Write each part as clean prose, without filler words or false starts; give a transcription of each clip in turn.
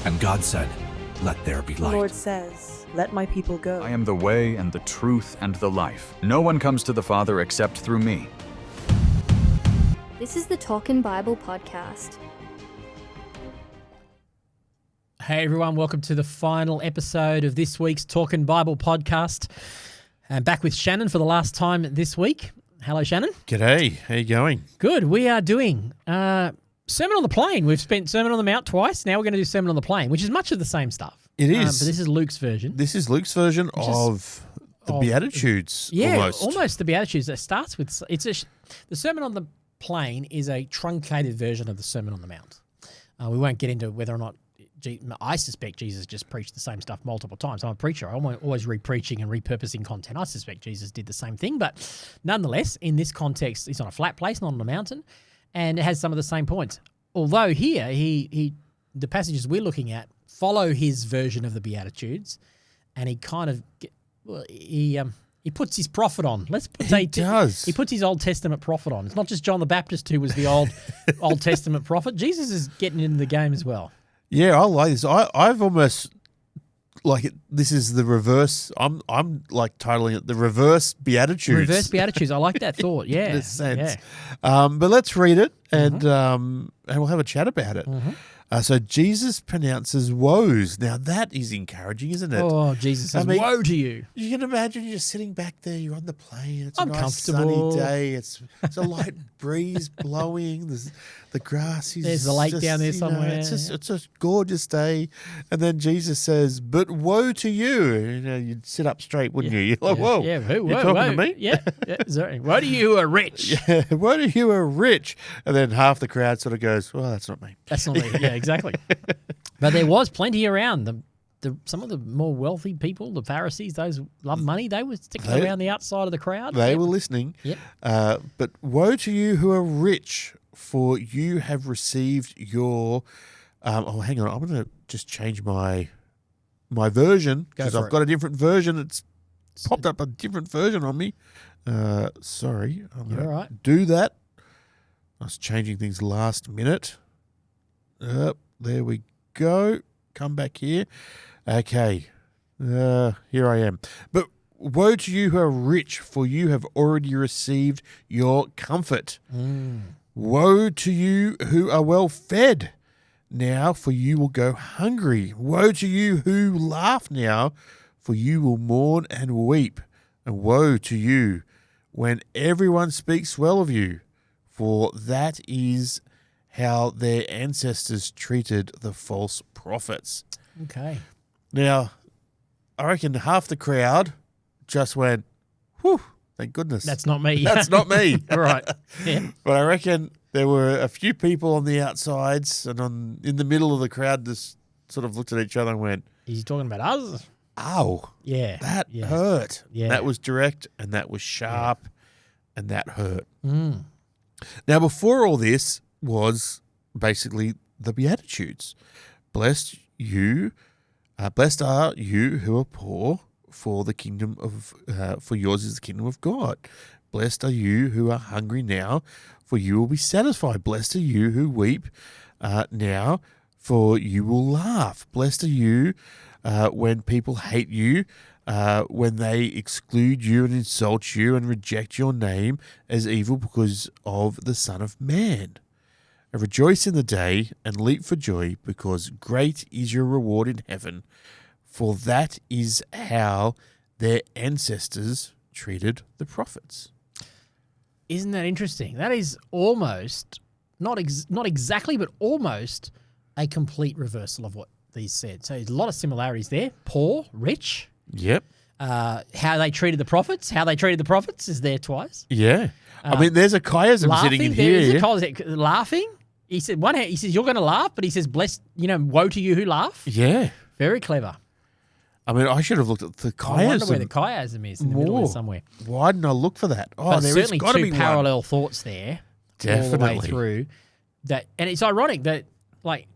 And God said, "Let there be The light." Lord says, "Let my people go." I am the way and the truth and the life. No one comes to the Father except through me. This is the Talkin' Bible podcast. Hey everyone, welcome to the final episode of this week's Talkin' Bible podcast. I'm back with Shannon for the last time this week. Hello, Shannon. G'day. How you going? Good. We are doing Sermon on the Plain. We've spent Sermon on the Mount twice. Now we're going to do Sermon on the Plain, which is much of the same stuff. It is. But this is Luke's version. This is Luke's version of the Beatitudes. Yeah, almost the Beatitudes. That starts with the Sermon on the Plain is a truncated version of the Sermon on the Mount. We won't get into whether or not I suspect Jesus just preached the same stuff multiple times. I'm a preacher. I'm always re-preaching and repurposing content. I suspect Jesus did the same thing. But nonetheless, in this context, it's on a flat place, not on a mountain, and it has some of the same points. Although here, the passages we're looking at follow his version of the Beatitudes, and he kind of he puts his prophet on. He does. He puts his Old Testament prophet on. It's not just John the Baptist who was the Old Testament prophet. Jesus is getting into the game as well. Yeah, I like this. I've almost like it. This is the reverse. I'm like titling it the reverse Beatitudes. Reverse Beatitudes. I like that thought. Yeah, in a sense. Yeah. But let's read it and we'll have a chat about it. Mm-hmm. So Jesus pronounces woes. Now that is encouraging, isn't it? Oh, Jesus says, woe to you. You can imagine you're sitting back there, you're on the plane, it's a I'm nice sunny comfortable. day, it's a light breeze blowing, the grass is There's a lake just, down there somewhere. It's a gorgeous day. And then Jesus says, but woe to you. You'd sit up straight, wouldn't you? You're like, whoa, Yeah, you're talking to me? Yeah, sorry. Woe to you who are rich. Yeah, woe to you who are rich. And then half the crowd sort of goes, well, that's not me. That's not me. Yeah, exactly. But there was plenty around. Some of the more wealthy people, the Pharisees, those who love money, they were sticking around the outside of the crowd. They were listening. Yep. But woe to you who are rich, for you have received your... hang on. I'm going to just change my version because I've got a different version. It's popped up a different version on me. Sorry. I'm going to do that. I was changing things last minute. There we go. Come back here. Okay. Here I am. But woe to you who are rich, for you have already received your comfort. Woe to you who are well fed now, for you will go hungry. Woe to you who laugh now, for you will mourn and weep. And woe to you when everyone speaks well of you, for that is how their ancestors treated the false prophets. Okay. Now, I reckon half the crowd just went, whew, thank goodness. That's not me. That's not me. Right. Yeah. But I reckon there were a few people on the outsides and in the middle of the crowd just sort of looked at each other and went, Is he talking about us? ow, Yeah. that hurt. Yeah. That was direct and that was sharp and that hurt. Mm. Now, before all this was basically the Beatitudes. Blessed are you who are poor, for the kingdom of for yours is the kingdom of God. Blessed are you who are hungry now, for you will be satisfied. Blessed are you who weep now, for you will laugh. Blessed are you when people hate you, when they exclude you and insult you and reject your name as evil because of the Son of Man. Rejoice in the day and leap for joy, because great is your reward in heaven, for that is how their ancestors treated the prophets. Isn't that interesting? That is almost, not exactly, but almost a complete reversal of what these said. So there's a lot of similarities there. Poor, rich. Yep. How they treated the prophets. How they treated the prophets is there twice. Yeah. I mean, there's a chiasm sitting in here. Laughing. He said, he says, you're going to laugh, but he says, blessed, woe to you who laugh. Yeah. Very clever. I mean, I should have looked at the chiasm. I wonder where the chiasm is, in the middle somewhere. Why didn't I look for that? But there certainly got to be two parallel thoughts there. Definitely. All the way through. And it's ironic that, like,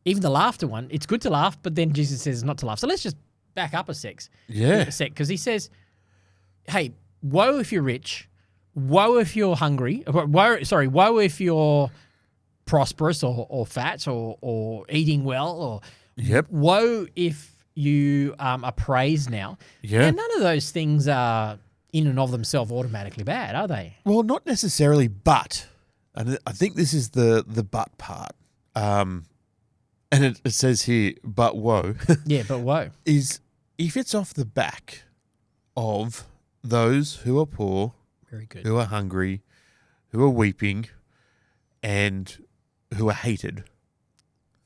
even the laughter one, it's good to laugh, but then Jesus says not to laugh. So let's just back up a sec. Yeah. Because he says, hey, woe if you're rich, woe if you're hungry, woe if you're prosperous or fat or eating well or Yep. woe if you are praised now. Yeah. And none of those things are in and of themselves automatically bad, are they? Well, not necessarily, but, and I think this is the but part. And it says here, but woe, Yeah, but woe. is if it's off the back of those who are poor, Very good. who are hungry, who are weeping, and who are hated.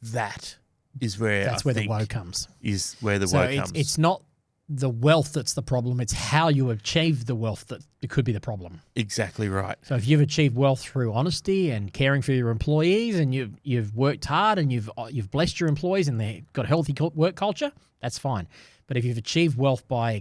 That is where That's I where the think woe comes. is where the So woe comes. it's not the wealth that's the problem. It's how you achieve the wealth that it could be the problem. exactly right. So if you've achieved wealth through honesty and caring for your employees, and you've worked hard and you've blessed your employees and they've got a healthy work culture, that's fine. But if you've achieved wealth by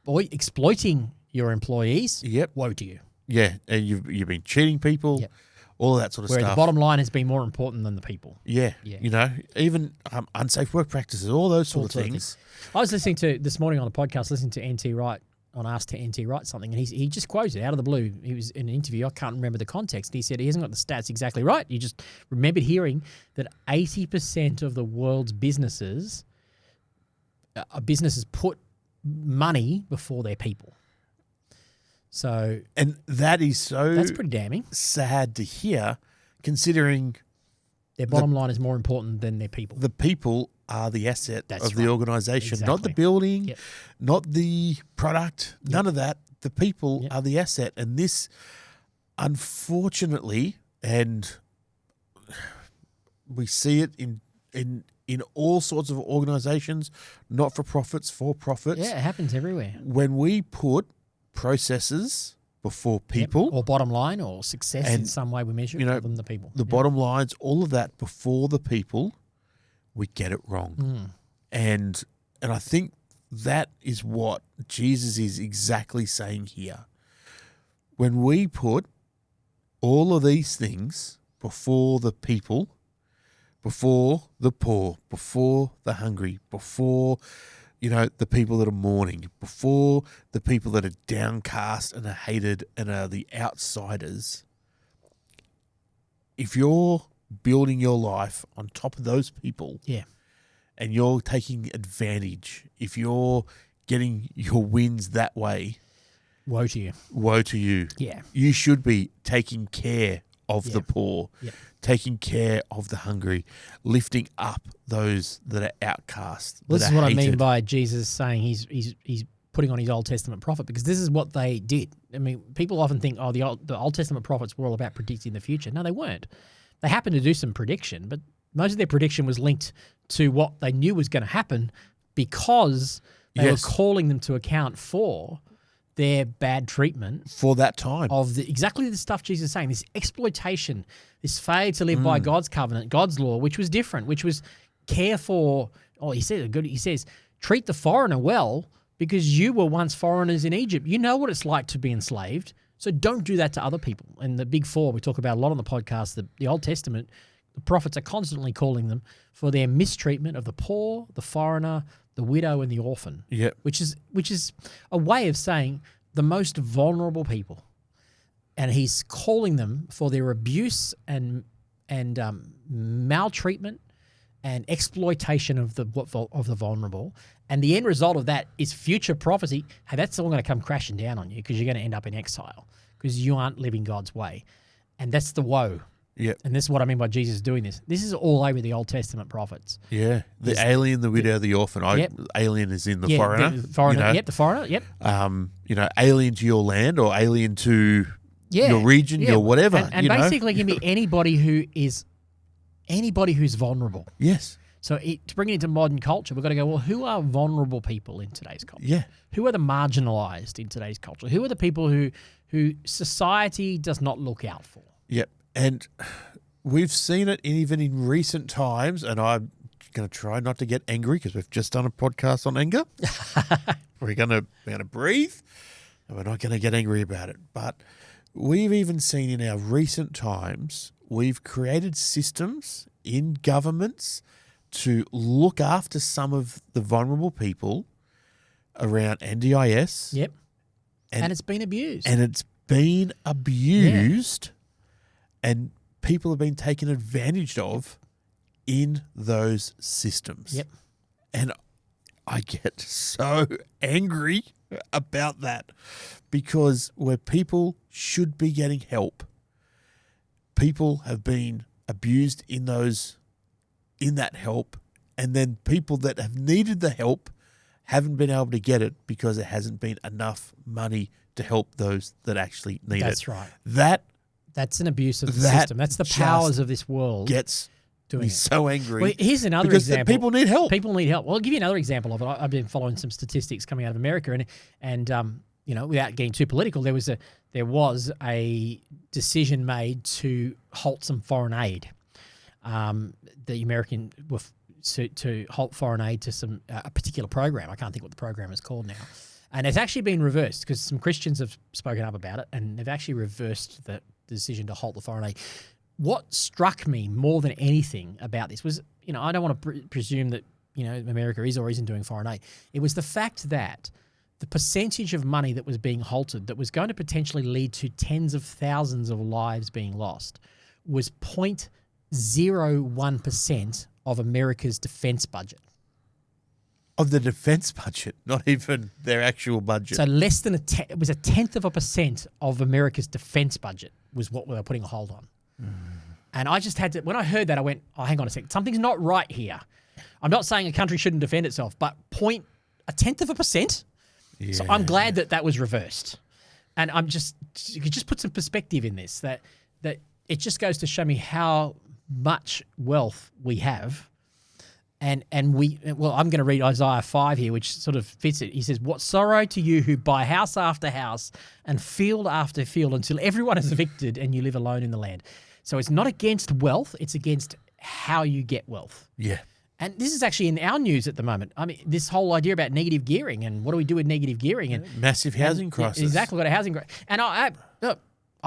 exploiting your employees, Yep. woe to you. Yeah, and you've been cheating people, Yep. all of that sort of Where stuff. the bottom line has been more important than the people. Yeah, Yeah. you know, even unsafe work practices, all those sort of things. I was listening to this morning on the podcast, listening to NT Wright on Ask to NT Wright something, and he just quoted out of the blue. He was in an interview. I can't remember the context. He said he hasn't got the stats exactly right. You just remembered hearing that 80% of the world's businesses put money before their people. So And that is so that's pretty damning. sad to hear, considering Their bottom line is more important than their people. the people are the asset That's of the right. organisation, not the Exactly. building, Yep. not the product, none of that. The people Yep. are the asset. And this, unfortunately, and we see it in all sorts of organisations, not-for-profits, for-profits, Yeah, it happens everywhere. when we put processes before people, Or bottom line or success in And, some way we measure you know, rather than the people. the Yeah. bottom lines, all of that before the people, we get it wrong. Mm. And I think that is what Jesus is exactly saying here. When we put all of these things before the people, before the poor, before the hungry, before, you know, the people that are mourning, before the people that are downcast and are hated and are the outsiders, if you're building your life on top of those people, Yeah. and you're taking advantage, if you're getting your wins that way, Woe to you. woe to you. Yeah. You should be taking care of the poor, Yep. taking care of the hungry, lifting up those that are outcast. Well, that this is are what I mean hated. by Jesus saying he's putting on his Old Testament prophet, because this is what they did. I mean, people often think, oh, the Old Testament prophets were all about predicting the future. No, they weren't. They happened to do some prediction, but most of their prediction was linked to what they knew was going to happen, because they Yes. were calling them to account for their bad treatment for that time. of exactly the stuff Jesus is saying, this exploitation, this failure to live by God's covenant, God's law, which was different, which was care for, he says, treat the foreigner well, because you were once foreigners in Egypt. You know what it's like to be enslaved, so don't do that to other people. And the big four, we talk about a lot on the podcast, the Old Testament, the prophets are constantly calling them for their mistreatment of the poor, the foreigner, the widow, and the orphan. Yep. Which is a way of saying the most vulnerable people, and he's calling them for their abuse and maltreatment and exploitation of the vulnerable. And the end result of that is future prophecy. Hey, that's all going to come crashing down on you, because you're going to end up in exile because you aren't living God's way, and that's the woe. Yep. And this is what I mean by Jesus doing this. This is all over the Old Testament prophets. Yeah. The alien, the widow, the orphan. Yep. Alien is in the foreigner. The foreigner. You know, Yep, the foreigner. Yep. You know, alien to your land or alien to Yeah. your region, your whatever. And you know? basically, it can be anybody who's vulnerable. Yes. So to bring it into modern culture, we've got to go, well, who are vulnerable people in today's culture? Yeah. Who are the marginalized in today's culture? Who are the people who society does not look out for? Yep. And we've seen it even in recent times, and I'm going to try not to get angry because we've just done a podcast on anger. we're going to breathe, and we're not going to get angry about it. But we've even seen in our recent times, we've created systems in governments to look after some of the vulnerable people around NDIS. Yep. And And it's been abused. And it's been abused, and people have been taken advantage of in those systems. Yep. And I get so angry about that because where people should be getting help, people have been abused in that help, and then people that have needed the help haven't been able to get it because there hasn't been enough money to help those that actually need it. That's right. That's an abuse of the that system. That's the just powers of this world. gets doing me it. so angry. Well, here's another because example. people need help. People need help. Well, I'll give you another example of it. I've been following some statistics coming out of America, and without getting too political, there was a decision made to halt some foreign aid. The American were to halt foreign aid to some a particular program. I can't think what the program is called now. And it's actually been reversed because some Christians have spoken up about it, and they've actually reversed the decision to halt the foreign aid. What struck me more than anything about this was, I don't want to presume that, America is or isn't doing foreign aid. It was the fact that the percentage of money that was being halted that was going to potentially lead to tens of thousands of lives being lost was 0.01% of America's defense budget. Of the defense budget, not even their actual budget. So less than it was 0.1% of America's defense budget was what we were putting a hold on. And I just had to, when I heard that, I went, oh, hang on a second, something's not right here. I'm not saying a country shouldn't defend itself, but 0.1%? Yeah. So I'm glad that was reversed. And you could just put some perspective in this, that it just goes to show me how much wealth we have. And I'm going to read Isaiah 5 here, which sort of fits it. He says, what sorrow to you who buy house after house and field after field until everyone is evicted and you live alone in the land. So it's not against wealth, it's against how you get wealth. Yeah. And this is actually in our news at the moment. I mean, this whole idea about negative gearing and what do we do with negative gearing? And massive housing crisis. Exactly, got a housing crisis. And I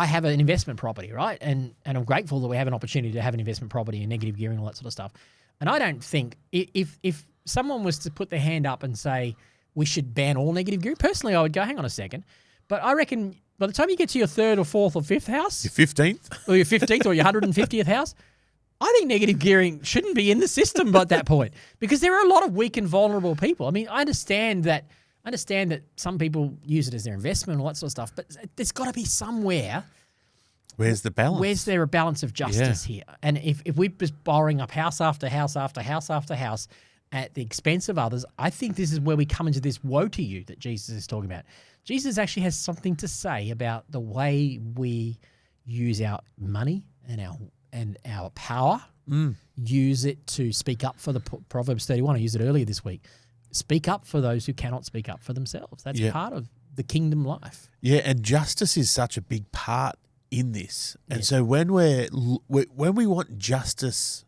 have an investment property, right? And I'm grateful that we have an opportunity to have an investment property and negative gearing and all that sort of stuff. And I don't think if someone was to put their hand up and say we should ban all negative gearing, personally I would go, hang on a second. But I reckon by the time you get to your third or fourth or fifth house, your 15th, or your 15th or your 150th house, I think negative gearing shouldn't be in the system by that point because there are a lot of weak and vulnerable people. I mean, I understand that some people use it as their investment and all that sort of stuff, but there's got to be somewhere. Where's the balance? Where's there a balance of justice here? And if we're just borrowing up house after house after house after house at the expense of others, I think this is where we come into this woe to you that Jesus is talking about. Jesus actually has something to say about the way we use our money and our power, use it to speak up for the Proverbs 31. I used it earlier this week. Speak up for those who cannot speak up for themselves. That's part of the kingdom life. Yeah, and justice is such a big part in this. And so when we want justice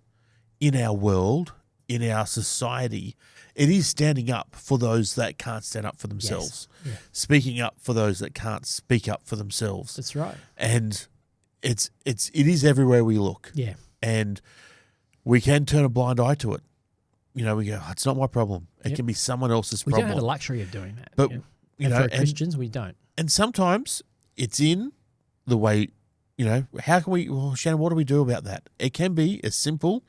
in our world, in our society, it is standing up for those that can't stand up for themselves. Yes. Yeah. Speaking up for those that can't speak up for themselves. That's right. And it is everywhere we look. Yeah. And we can turn a blind eye to it. We go, oh, it's not my problem. It can be someone else's problem. We don't have the luxury of doing that. But for Christians, we don't. And sometimes it's in the way, how can we, Shannon, what do we do about that? It can be as simple,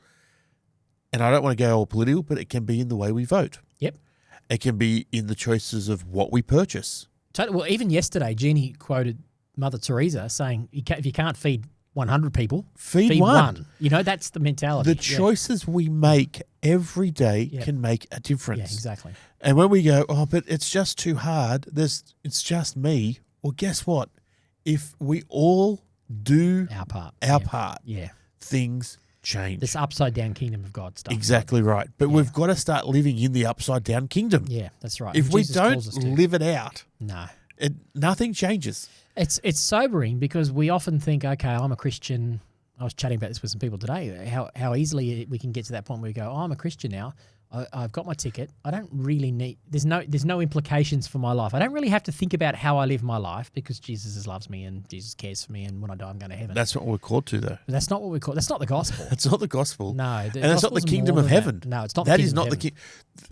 and I don't want to go all political, but it can be in the way we vote. Yep. It can be in the choices of what we purchase. Well, even yesterday, Jeannie quoted Mother Teresa saying, if you can't feed 100 people, feed one. That's the mentality. The choices we make every day can make a difference. Yeah, exactly. And when we go, oh, but it's just too hard, it's just me. Well, guess what? If we all do our part, things change. This upside down kingdom of God stuff. Exactly right. But we've got to start living in the upside down kingdom. Yeah, that's right. If we don't live it out, nothing changes. It's sobering because we often think, okay, I'm a Christian. I was chatting about this with some people today, how easily we can get to that point where we go, oh, I'm a Christian now. I've got my ticket. I don't really need, there's no implications for my life. I don't really have to think about how I live my life because Jesus loves me and Jesus cares for me, and when I die, I'm going to heaven. That's what we're called to, though. But that's not what we're called. That's not the gospel. That's not the gospel. No. And that's not the kingdom of heaven. No, it's not that the is kingdom not of heaven.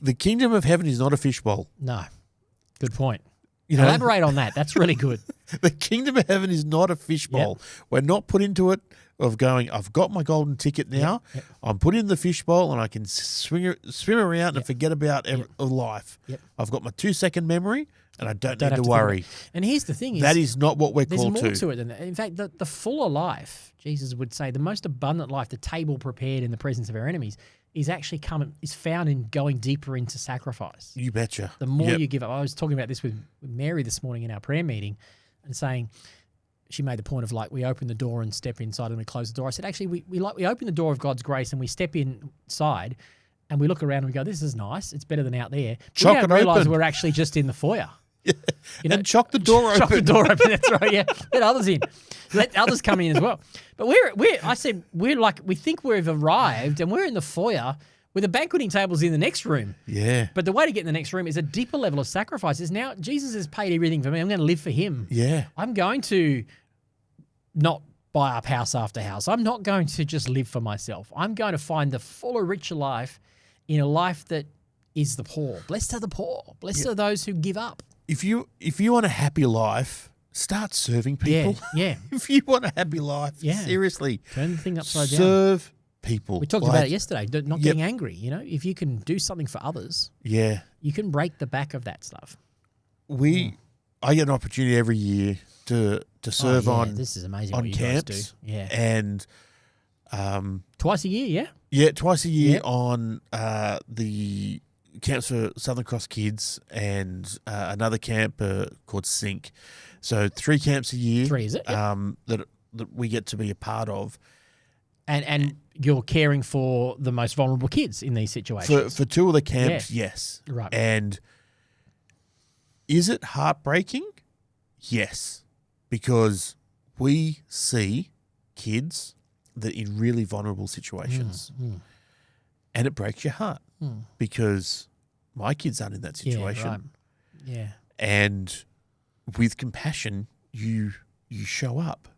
The kingdom of heaven is not a fishbowl. No. Good point. Elaborate on that. That's really good. The kingdom of heaven is not a fishbowl. Yep. We're not put into it of going, I've got my golden ticket now. Yep. I'm put in the fishbowl and I can swim around and forget about life. Yep. I've got my 2-second memory and I don't have need to think worry. about it. And here's the thing: That is not what we're there's called more to. to it than that. In fact, the fuller life, Jesus would say, the most abundant life, the table prepared in the presence of our enemies, is actually found in going deeper into sacrifice. You betcha. The more you give up. I was talking about this with Mary this morning in our prayer meeting, and saying, she made the point of like, we open the door and step inside and we close the door. I said, actually, we open the door of God's grace and we step inside and we look around and we go, this is nice. It's better than out there. Chock we don't it realise open. we're actually just in the foyer. Yeah. You know, And chock the door open. Chock the door open. That's right. Yeah, let others in. Let others come in as well. But we think we've arrived and we're in the foyer with the banqueting tables in the next room. Yeah. But the way to get in the next room is a deeper level of sacrifice. Is now Jesus has paid everything for me. I'm going to live for Him. Yeah. I'm going to not buy up house after house. I'm not going to just live for myself. I'm going to find the fuller, richer life in a life that is the poor. Blessed are the poor. Blessed are those who give up. If you want a happy life, start serving people. Yeah. If you want a happy life, Yeah. seriously, Turn the thing upside down. serve people. We talked Like, about it yesterday, not getting angry. You know, if you can do something for others, Yeah. you can break the back of that stuff. I get an opportunity every year to serve on this is amazing on what you camps. guys do. Yeah. And Twice a year, yeah? yeah, twice a year Yep. on the camps for Southern Cross kids and another camp called Sync. So 3 camps a year. 3, is it? Yep. That we get to be a part of. And you're caring for the most vulnerable kids in these situations. For 2 of the camps, yes. Right. And is it heartbreaking? Yes. Because we see kids that in really vulnerable situations. And it breaks your heart because my kids aren't in that situation. Yeah, right. Yeah. And with compassion, you show up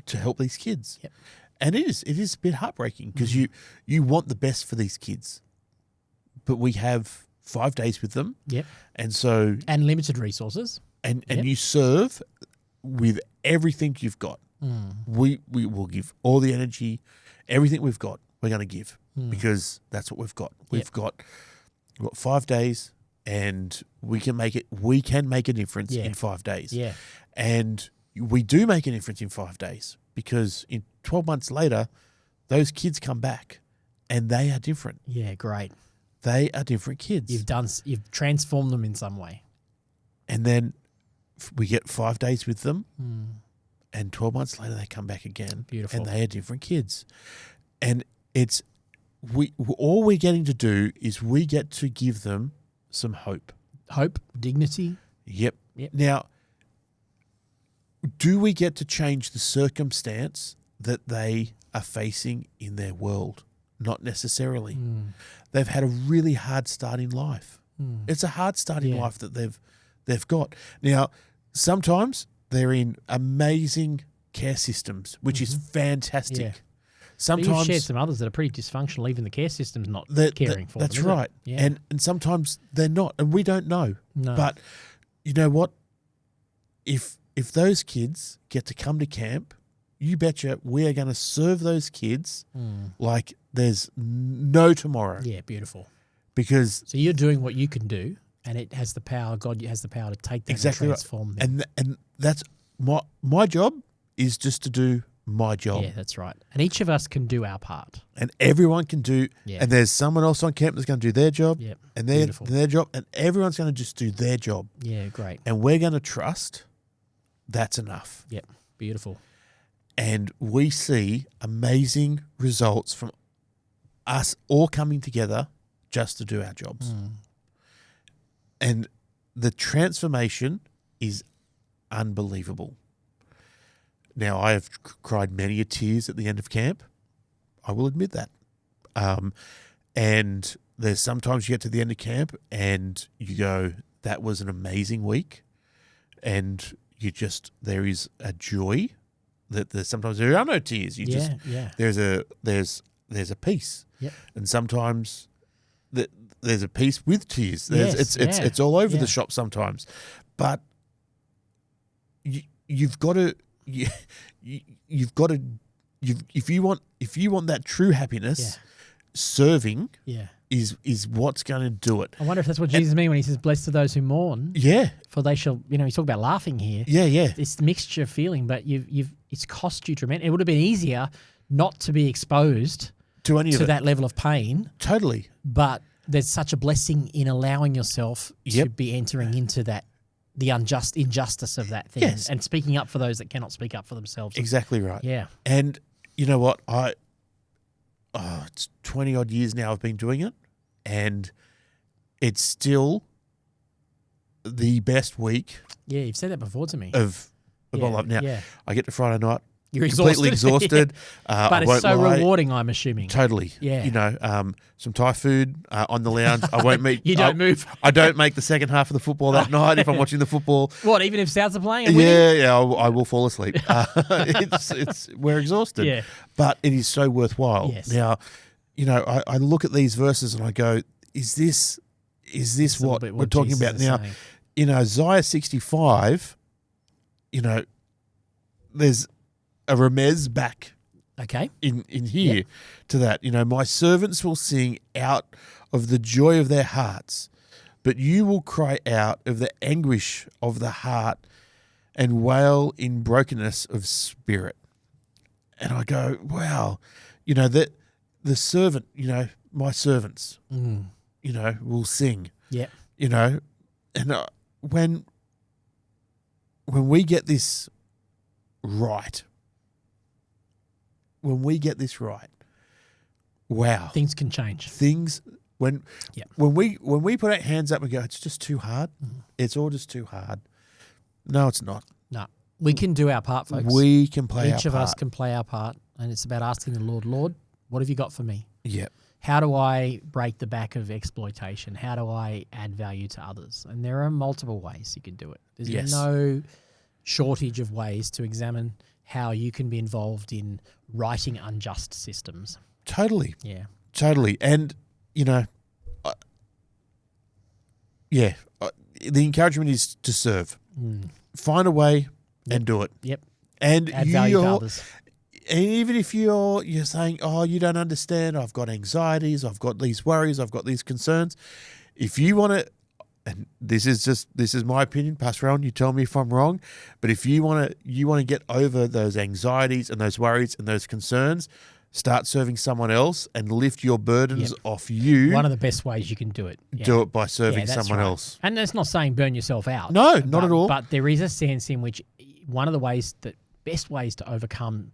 to help these kids. Yep. And it is a bit heartbreaking because you want the best for these kids. But we have 5 days with them. Yep. And so And limited resources. and Yep. you serve with everything you've got. We will give all the energy, everything we've got, we're going to give because that's what we've got. We've got 5 days and we can make a difference in 5 days. Yeah. And we do make a difference in 5 days because in 12 months later, those kids come back and they are different. Yeah, great. They are different kids. You've transformed them in some way. And then we get 5 days with them and 12 months later they come back again. Beautiful. And they are different kids. And all we're getting to do is we get to give them some hope. Hope, dignity. Yep. Yep. Now, do we get to change the circumstance that they are facing in their world? Not necessarily. They've had a really hard start in life. It's a hard start in life that they've got. Now, sometimes they're in amazing care systems, which is fantastic. Yeah. But Sometimes you've shared some others that are pretty dysfunctional. Even the care system's not caring for them. that's is it? right. Yeah. And sometimes they're not, and we don't know. No. But you know what? If those kids get to come to camp, you betcha we are going to serve those kids like there's no tomorrow. Yeah, beautiful. Because So you're doing what you can do, and it has the power. God has the power to take that exactly and right. transform them. And that's my job is just to do my job. Yeah, that's right. And each of us can do our part. And everyone can do. Yeah. And there's someone else on camp that's going to do their job. Yep. And Beautiful. their job, and everyone's going to just do their job. Yeah, great. And we're going to trust that's enough. Yep, beautiful. And we see amazing results from us all coming together just to do our jobs. And the transformation is unbelievable. Now, I have cried many a tears at the end of camp. I will admit that. And there's sometimes you get to the end of camp and you go, that was an amazing week. And there is a joy that sometimes there are no tears. There's a peace. Yep. And sometimes there's a piece with tears. Yes, It's all over yeah. the shop sometimes, but you've got to you've got to if you want that true happiness, serving is what's going to do it. I wonder if that's what Jesus means when he says, "Blessed are those who mourn." Yeah, for they shall. He's talking about laughing here. Yeah. It's the mixture of feeling, but it's cost you tremendously. It would have been easier not to be exposed to any of that level of pain. Totally. But there's such a blessing in allowing yourself to be entering into that, the injustice of that thing, and speaking up for those that cannot speak up for themselves. Exactly right. Yeah. And you know what? It's 20 odd years now I've been doing it, and it's still the best week. Yeah, you've said that before to me. Of my life. Now, I get to Friday night. You're completely exhausted. But it's so rewarding, I'm assuming. Totally. Yeah. Some Thai food on the lounge. I won't meet. You don't move. I don't make the second half of the football that night if I'm watching the football. What, even if Souths are playing and winning? Yeah, I will fall asleep. We're exhausted. Yeah. But it is so worthwhile. Yes. Now, I look at these verses and I go, is this what we're talking Jesus about now? saying. In Isaiah 65, there's a remez back in here to that. My servants will sing out of the joy of their hearts, but you will cry out of the anguish of the heart and wail in brokenness of spirit. And I go, wow, that the servant, my servants, will sing. Yeah. And when we get this right, wow, things can change. When we put our hands up and go, it's just too hard. It's all just too hard. No, it's not. No, we can do our part, folks. We can play our part. Each of us can play our part, and it's about asking the Lord, what have you got for me? Yeah. How do I break the back of exploitation? How do I add value to others? And there are multiple ways you can do it. There's no shortage of ways to examine how you can be involved in righting unjust systems. Totally. Yeah. Totally. And, the encouragement is to serve. Find a way and do it. Yep. And add value to others. And even if you're saying, oh, you don't understand, I've got anxieties, I've got these worries, I've got these concerns. If you want to, and this is my opinion, Pastor Rohan, you tell me if I'm wrong, but if you want to get over those anxieties and those worries and those concerns, start serving someone else and lift your burdens off you. One of the best ways you can do it. Do it by serving someone else. And that's not saying burn yourself out. No, not at all. But there is a sense in which one of the best ways to overcome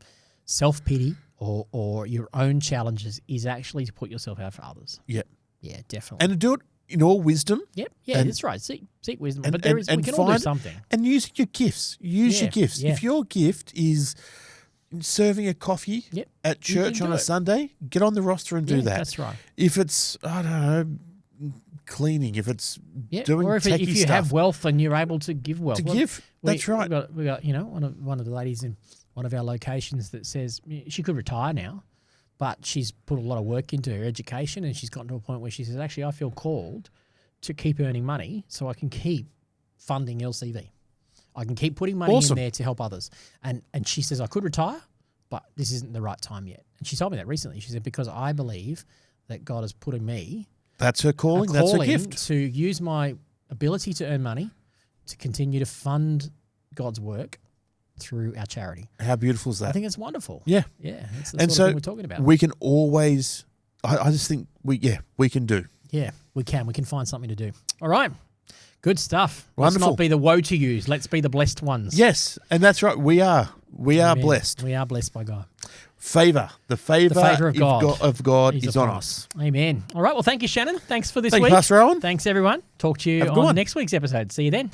self-pity or your own challenges is actually to put yourself out for others. Yeah. Yeah, definitely. And to do it in all wisdom. Yep. Yeah, that's right. Seek wisdom. But we can all do something. And using your gifts. Use your gifts. Yeah. If your gift is serving a coffee at church on a Sunday, get on the roster and do that. That's right. If it's, I don't know, cleaning, if it's doing or if techie you stuff, have wealth and you're able to give wealth. That's right. We got one of the ladies in one of our locations that says she could retire now, but she's put a lot of work into her education and she's gotten to a point where she says, actually, I feel called to keep earning money so I can keep funding LCV. I can keep putting money in there to help others. And she says, I could retire, but this isn't the right time yet. And she told me that recently. She said, because I believe that God has put in me. That's her calling. That's her gift. To use my ability to earn money to continue to fund God's work through our charity. How beautiful is that? I think it's wonderful. Yeah. Yeah. That's the sort of thing we're talking about. We can always, I just think we can do. Yeah, we can. We can find something to do. All right. Good stuff. Wonderful. Let's not be the woe to yous. Let's be the blessed ones. Yes. And that's right. We are blessed. We are blessed by God. Favor. The favor of God is on us. Amen. All right. Well, thank you, Shannon. Thanks for this week. Thank you, Pastor Rohan. Thanks, everyone. Talk to you on next week's episode. See you then.